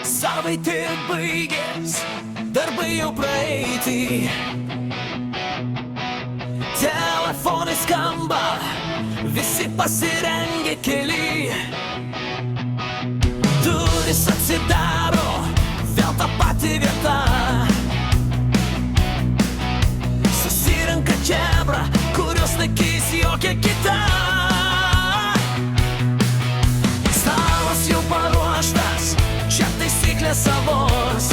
Savaitė baigės, darbai jau praeiti. Telefonai skamba, visi pasirengę keli. Durys atsidaro, vėl ta pati vieta. Susirenka čebra, kurios nekeis jokia kita. Stalas jau paruoštas, čia taisyklės savos.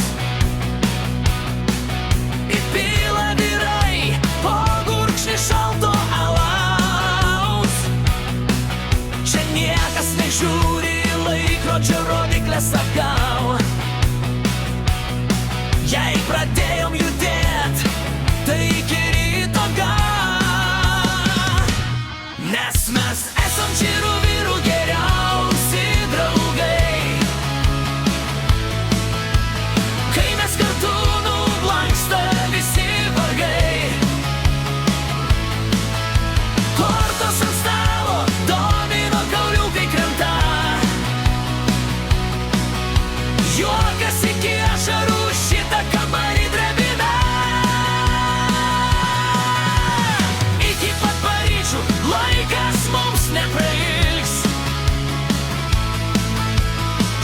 Įpila vyrai po gurkšnį šalto alaus. Čia niekas nežiūri laikrodžio rodyklės atgal. Jei pradėjom judėt, tai iki ryto gal. Nes mes esam čirų vyrų geriausi draugai. Kai mes kartu nublanksta visi vargai. Kortos ant stalo, domino kauliukai krenta. Juokas iki ašarų, šitą kambarį drebina. Iki pat paryčių laikas mums neprailgs.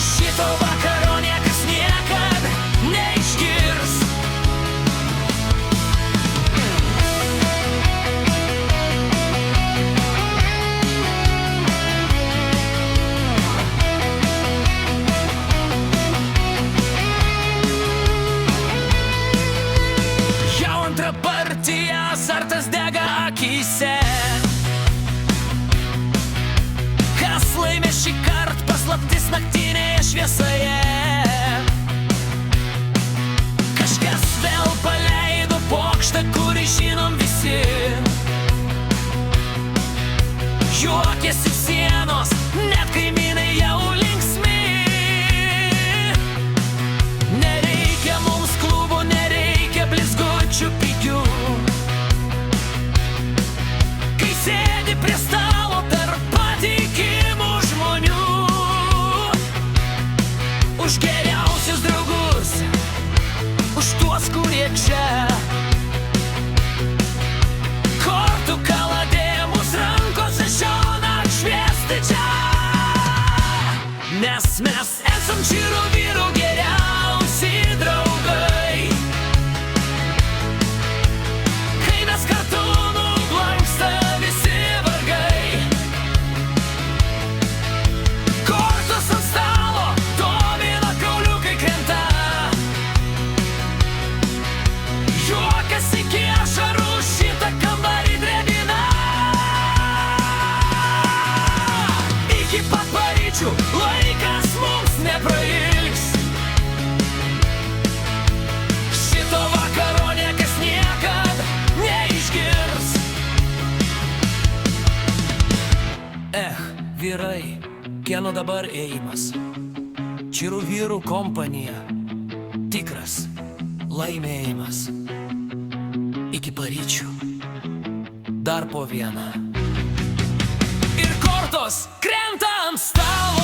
Šito vakaro niekas niekad neišgirs. Jau antra partija, azartas dega akyse. Kas laimė šį kart, paslaptis naktinėje šviesoje. Kažkas vėl paleido pokštą, kurį žinom visi. Juokėsi sienos, net kaimynai jau linksmi. Nereikia mums klubų, nereikia blizgučių pigių. Kai sėdi prie stalo tarp patikimų žmonių. Už geriausius draugus, už tuos, kurie čia. Kortų kaladėmus rankose šiąnakt šviesti čia. Nes mes esam čirų vyrų geriausi draugai. Kai mes kartu nublanksta visi vargai. Kortos ant stalo, domino kauliukai krenta. Juokas iki ašarų, šitą kambarį drebina. Iki pat paryčių laikas mums neprailgs. Šito vakaro niekas niekad neišgirs. Vyrai, kieno dabar ėjimas? Čirų vyrų kompanija, tikras laimėjimas. Iki paryčių dar po vieną. Ir kortos krenta ant stalo.